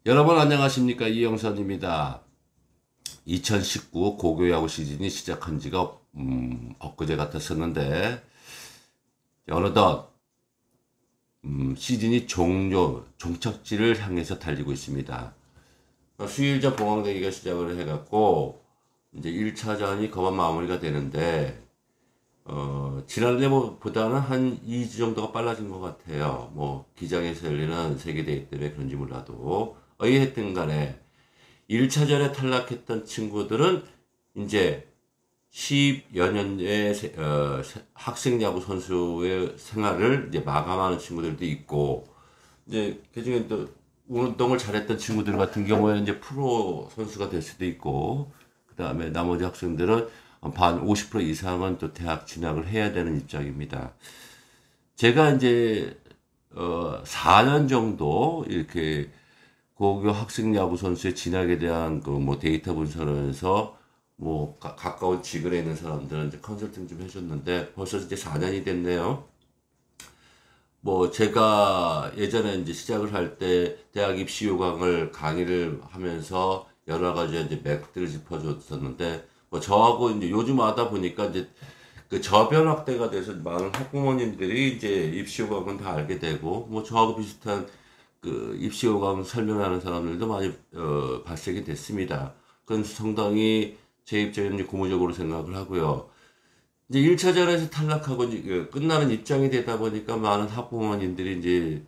여러분 안녕하십니까, 이영선입니다. 2019 고교야구 시즌이 시작한 지가 엊그제 같았었는데 어느덧 시즌이 종착지를 향해서 달리고 있습니다. 수요일 전 봉황대기가 시작을 해갖고 이제 1차전이 거의 마무리가 되는데 지난해보다는 한 2주 정도가 빨라진 것 같아요. 뭐 기장에서 열리는 세계대회 때문에 그런지 몰라도 어찌됐든 간에 1차전에 탈락했던 친구들은 이제 10여 년의 학생 야구 선수의 생활을 이제 마감하는 친구들도 있고, 이제 그중에 또 운동을 잘했던 친구들 같은 경우에는 이제 프로 선수가 될 수도 있고, 그 다음에 나머지 학생들은 반 50% 이상은 또 대학 진학을 해야 되는 입장입니다. 제가 이제 4년 정도 이렇게 고교 학생 야구 선수의 진학에 대한 그 뭐 데이터 분석을 해서 뭐 가까운 지근에 있는 사람들은 이제 컨설팅 좀 해줬는데 벌써 이제 4년이 됐네요. 뭐 제가 예전에 이제 시작을 할 때 대학 입시 요강을 강의를 하면서 여러 가지 이제 맥들을 짚어줬었는데 뭐 저하고 이제 요즘 하다 보니까 이제 그 저변 확대가 돼서 많은 학부모님들이 이제 입시 요강은 다 알게 되고 뭐 저하고 비슷한 그 입시 요강 설명하는 사람들도 많이 발생이 됐습니다. 그건 상당히 제 입장에는 이제 고무적으로 생각을 하고요. 이제 1차전에서 탈락하고 이제 끝나는 입장이 되다 보니까 많은 학부모님들이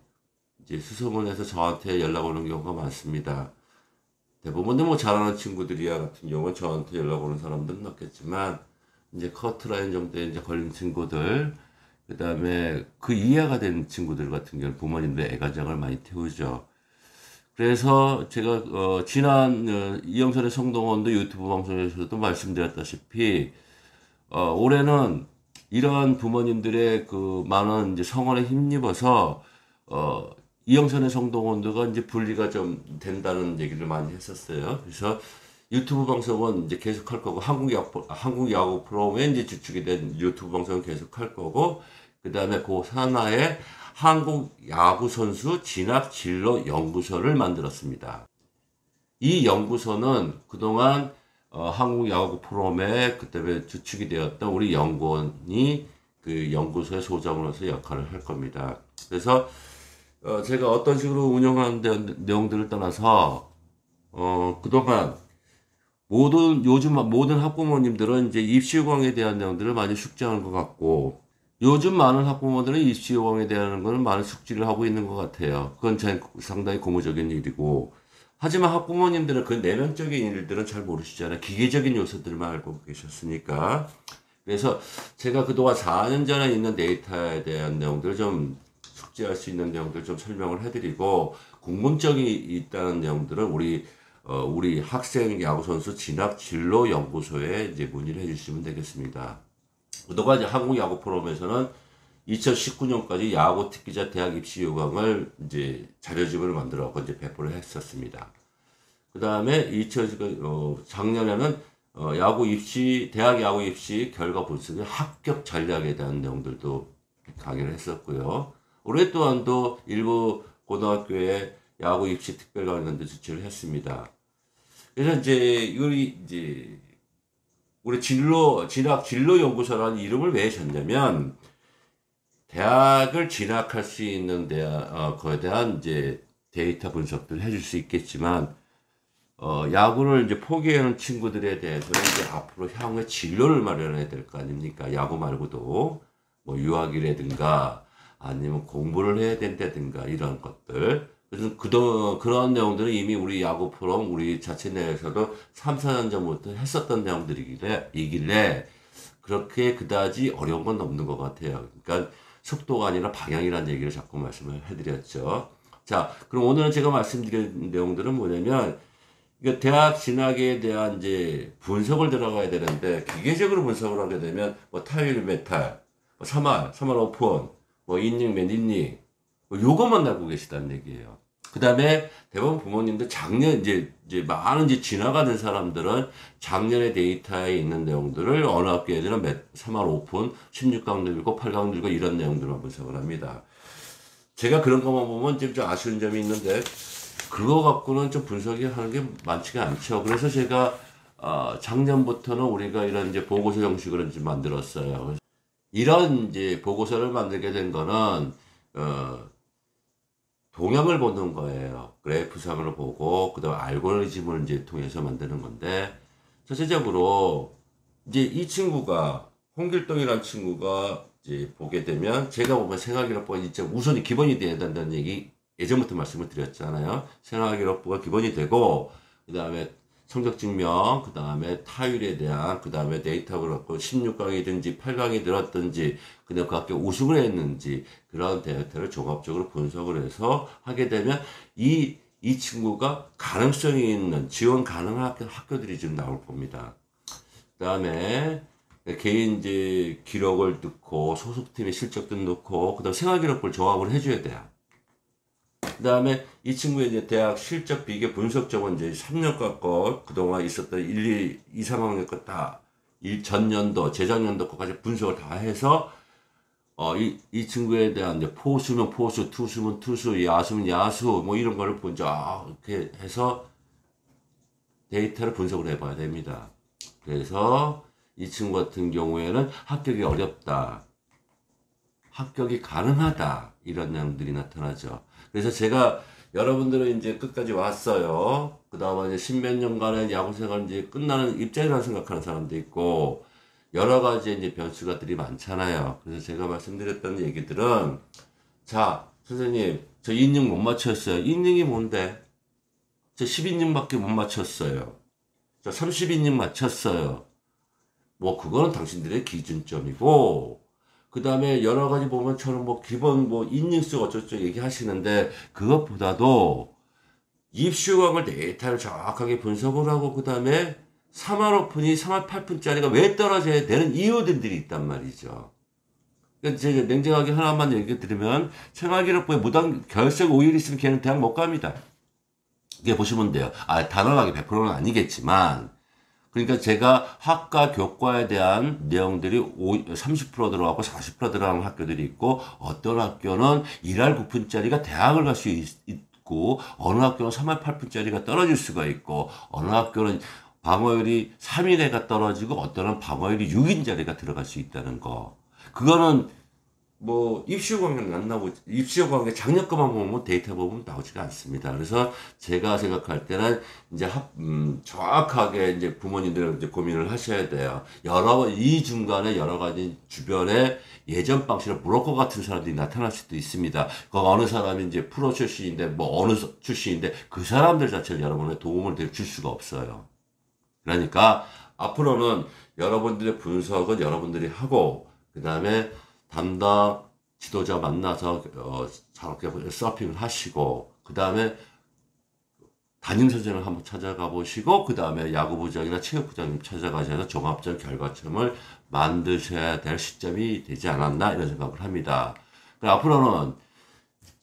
이제 수소문해서 저한테 연락 오는 경우가 많습니다. 대부분은 뭐 잘하는 친구들이야 같은 경우는 저한테 연락 오는 사람들은 없겠지만 이제 커트라인 정도에 이제 걸린 친구들, 그 다음에 그 이하가 된 친구들 같은 경우는 부모님들 애간장을 많이 태우죠. 그래서 제가 지난 이영선의 성동원도 유튜브 방송에서도 말씀드렸다시피 올해는 이러한 부모님들의 그 많은 이제 성원에 힘입어서 이영선의 성동원도가 이제 분리가 좀 된다는 얘기를 많이 했었어요. 그래서 유튜브 방송은 이제 계속 할 거고 한국 야구 프로그램에 이제 주축이 된 유튜브 방송은 계속 할 거고 그 다음에 그 산하에 한국 야구 선수 진학 진로 연구소를 만들었습니다. 이 연구소는 그동안 한국 야구 프로그램에 그때 주축이 되었던 우리 연구원이 그 연구소의 소장으로서 역할을 할 겁니다. 그래서 제가 어떤 식으로 운영하는 내용들을 떠나서 그동안 요즘 모든 학부모님들은 이제 입시요강에 대한 내용들을 많이 숙지하는 것 같고, 요즘 많은 학부모들은 입시요강에 대한 거는 많은 숙지를 하고 있는 것 같아요. 그건 상당히 고무적인 일이고, 하지만 학부모님들은 그 내면적인 일들은 잘 모르시잖아요. 기계적인 요소들만 알고 계셨으니까. 그래서 제가 그동안 4년 전에 있는 데이터에 대한 내용들을 좀 숙지할 수 있는 내용들 좀 설명을 해드리고, 궁금증이 있다는 내용들은 우리 학생 야구선수 진학 진로 연구소에 이제 문의를 해주시면 되겠습니다. 그동안 이제 한국 야구 프로그램에서는 2019년까지 야구 특기자 대학 입시 요강을 이제 자료집을 만들어서 이제 배포를 했었습니다. 그 다음에 작년에는 대학 야구 입시 결과 분석의 합격 전략에 대한 내용들도 강의를 했었고요. 올해 또한도 일부 고등학교에 야구 입시 특별 강연도 주최를 했습니다. 그래서 이제 우리 진학 진로 연구소라는 이름을 왜 졌냐면 대학을 진학할 수 있는 거에 대한 이제 데이터 분석들을 해줄 수 있겠지만 야구를 이제 포기하는 친구들에 대해서는 이제 앞으로 향후에 진로를 마련해야 될 거 아닙니까? 야구 말고도 뭐 유학이라든가 아니면 공부를 해야 된다든가 이런 것들. 그래서 그런 내용들은 이미 우리 야구 프로그램 우리 자체 내에서도 3, 4년 전부터 했었던 내용들이길래 그렇게 그다지 어려운 건 없는 것 같아요. 그러니까 속도가 아니라 방향이라는 얘기를 자꾸 말씀을 해드렸죠. 자, 그럼 오늘은 제가 말씀드린 내용들은 뭐냐면 이거 대학 진학에 대한 이제 분석을 들어가야 되는데 기계적으로 분석을 하게 되면 뭐 타율 메탈, 뭐 3할 오픈, 뭐 이닝 몇 이닝 뭐 요것만 알고 계시다는 얘기예요. 그 다음에 대부분 부모님들 이제 많은 지나가는 사람들은 작년의 데이터에 있는 내용들을 어느 학교 애들은 3할 오픈, 16강 늘고 8강 늘고 이런 내용들만 분석을 합니다. 제가 그런 것만 보면 좀 아쉬운 점이 있는데, 그거 갖고는 좀 분석이 하는 게 많지가 않죠. 그래서 제가 작년부터는 우리가 이런 이제 보고서 형식으로 이제 만들었어요. 이런 이제 보고서를 만들게 된 거는 동향을 보는 거예요. 그래프상을 보고 그다음 알고리즘을 이제 통해서 만드는 건데, 전체적으로 이제 이 친구가 홍길동이라는 친구가 이제 보게 되면, 제가 보면 생활기록부가 이제 우선이 기본이 돼야 된다는 얘기 예전부터 말씀을 드렸잖아요. 생활기록부가 기본이 되고, 그 다음에 성적증명, 그 다음에 타율에 대한, 그 다음에 데이터가 그렇고 16강이든지 8강이 들었든지, 그다음 그 학교 우승을 했는지, 그런 데이터를 종합적으로 분석을 해서 하게 되면 이 친구가 가능성이 있는 지원 가능한 학교들이 좀 나올 겁니다. 그 다음에 개인 이제 기록을 넣고 소속팀의 실적도 넣고, 그 다음 생활기록부를 종합을 해줘야 돼요. 그 다음에 이 친구의 이제 대학 실적 비교 분석적은 이제 3년간 거, 그동안 있었던 1, 2, 3학년 거 다, 전년도, 재작년도 거까지 분석을 다 해서, 이 친구에 대한 이제 포수면 포수, 투수면 투수, 야수면 야수, 뭐 이런 거를 먼저 이렇게 해서 데이터를 분석을 해봐야 됩니다. 그래서 이 친구 같은 경우에는 합격이 어렵다, 합격이 가능하다, 이런 내용들이 나타나죠. 그래서 제가 여러분들은 이제 끝까지 왔어요. 그 다음에 이제 십몇 년간의 야구생활 이제 끝나는 입장이라고 생각하는 사람도 있고, 여러 가지 이제 변수가들이 많잖아요. 그래서 제가 말씀드렸던 얘기들은, 자, 선생님, 저 인증 못 맞췄어요. 인증이 뭔데? 저 10인증밖에 못 맞췄어요. 저 30인증 맞췄어요. 뭐, 그거는 당신들의 기준점이고, 그 다음에 여러 가지 보면 저는 뭐 기본 뭐 인증수 어쩌고저쩌고 얘기하시는데, 그것보다도 입시 요강을 데이터를 정확하게 분석을 하고, 그 다음에 3할 오픈이 3할 8푼짜리가 왜 떨어져야 되는 이유들이 있단 말이죠. 그러니까 제가 냉정하게 하나만 얘기 드리면, 생활기록부에 무단 결석 5일 있으면 걔는 대학 못 갑니다. 이게 보시면 돼요. 단언하게 100%는 아니겠지만, 그러니까 제가 학과 교과에 대한 내용들이 30% 들어가고 40% 들어가는 학교들이 있고, 어떤 학교는 1할 9푼짜리가 대학을 갈 수 있고, 어느 학교는 3할 8푼짜리가 떨어질 수가 있고, 어느 학교는 방어율이 3인회가 떨어지고, 어떤 방어율이 6인짜리가 들어갈 수 있다는 거. 그거는 뭐 입시요강은 안 나오고, 입시요강의 작년 거만 보면 데이터 보면 나오지가 않습니다. 그래서 제가 생각할 때는 이제 정확하게 이제 부모님들 이제 고민을 하셔야 돼요. 이 중간에 여러 가지 주변에 예전 방식으로 브로커 같은 사람들이 나타날 수도 있습니다. 그 어느 사람이 이제 프로 출신인데, 뭐 어느 출신인데, 그 사람들 자체를 여러분의 도움을 줄 수가 없어요. 그러니까 앞으로는 여러분들의 분석은 여러분들이 하고, 그 다음에 담당 지도자 만나서 저렇게 서핑을 하시고, 그 다음에 담임선생님을 한번 찾아가 보시고, 그 다음에 야구부장이나 체육부장님 찾아가셔서 종합적 결과점을 만드셔야 될 시점이 되지 않았나, 이런 생각을 합니다. 앞으로는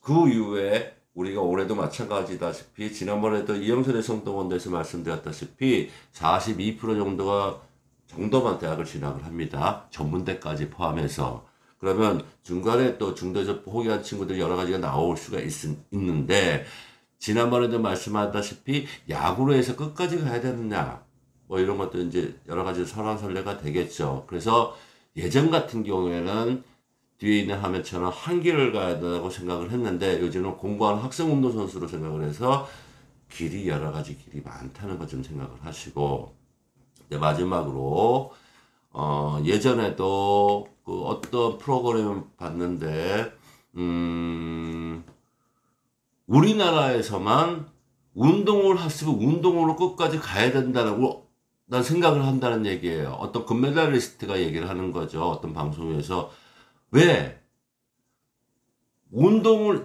그 이후에 우리가 올해도 마찬가지다시피, 지난번에도 이영선의 성동원대에서 말씀드렸다시피 42% 정도만 대학을 진학을 합니다. 전문대까지 포함해서. 그러면 중간에 또 중도에서 포기한 친구들 여러 가지가 나올 수가 있는데, 지난번에도 말씀하다시피 야구로 해서 끝까지 가야 되느냐, 뭐 이런 것도 이제 여러 가지 설왕설래가 되겠죠. 그래서 예전 같은 경우에는 뒤에 있는 화면처럼 한 길을 가야 된다고 생각을 했는데, 요즘은 공부하는 학생운동 선수로 생각을 해서 여러 가지 길이 많다는 것 좀 생각을 하시고, 이제 마지막으로 예전에도 그 어떤 프로그램을 봤는데, 우리나라에서만 운동을 했으면 운동으로 끝까지 가야 된다고 난 생각을 한다는 얘기예요. 어떤 금메달리스트가 얘기를 하는 거죠. 어떤 방송에서. 왜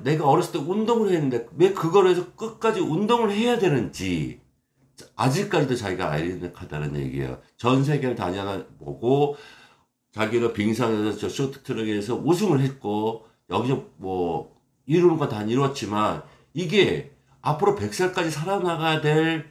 내가 어렸을 때 운동을 했는데 왜 그걸 해서 끝까지 운동을 해야 되는지 아직까지도 자기가 아이러니하다는 얘기예요. 전 세계를 다녀보고 자기는 빙상에서 저 쇼트트랙에서 우승을 했고, 여기서 뭐 이루는 거 다 이뤘지만, 이게 앞으로 100살까지 살아나가야 될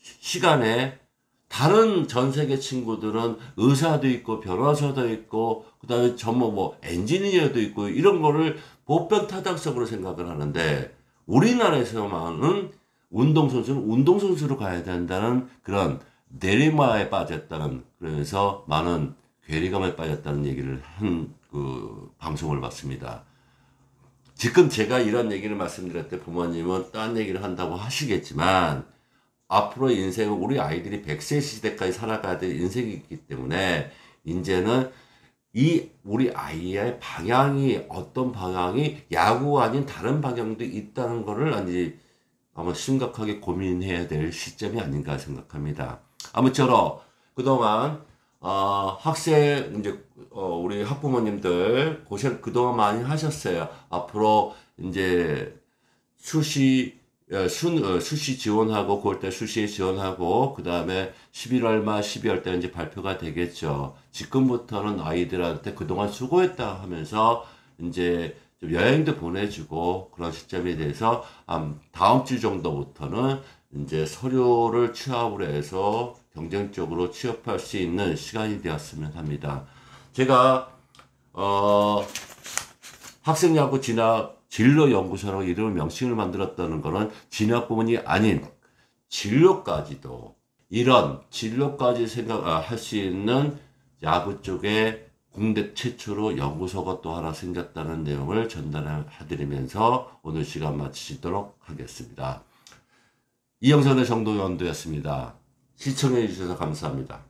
시간에 다른 전 세계 친구들은 의사도 있고 변호사도 있고, 그 다음에 전문 뭐 엔지니어도 있고, 이런 거를 보편타당성으로 생각을 하는데, 우리나라에서만은 운동선수는 운동선수로 가야 된다는 그런 내리마에 빠졌다는, 그래서 많은 괴리감에 빠졌다는 얘기를 한 그 방송을 봤습니다. 지금 제가 이런 얘기를 말씀드릴 때 부모님은 딴 얘기를 한다고 하시겠지만, 앞으로 인생은 우리 아이들이 100세 시대까지 살아가야 될 인생이 있기 때문에, 이제는 이 우리 아이의 방향이 어떤 방향이 야구 아닌 다른 방향도 있다는 거를 아마 심각하게 고민해야 될 시점이 아닌가 생각합니다. 아무쪼록 그동안 학생 이제 우리 학부모님들 고생 그동안 많이 하셨어요. 앞으로 이제 수시 지원하고 9월달 수시에 지원하고 그 다음에 11월 말 12월 달 이제 발표가 되겠죠. 지금부터는 아이들한테 그동안 수고했다 하면서 이제 좀 여행도 보내주고 그런 시점에 대해서 다음 주 정도부터는 이제 서류를 취합을 해서 경쟁적으로 취업할 수 있는 시간이 되었으면 합니다. 제가 학생야구 진로연구소라고 이름을 명칭을 만들었다는 거는 진학부문이 아닌 진로까지도, 이런 진로까지 생각할 수 있는 야구 쪽에 국내 최초로 연구소가 또 하나 생겼다는 내용을 전달해드리면서 오늘 시간 마치도록 하겠습니다. 이영선의 정도연도였습니다. 시청해주셔서 감사합니다.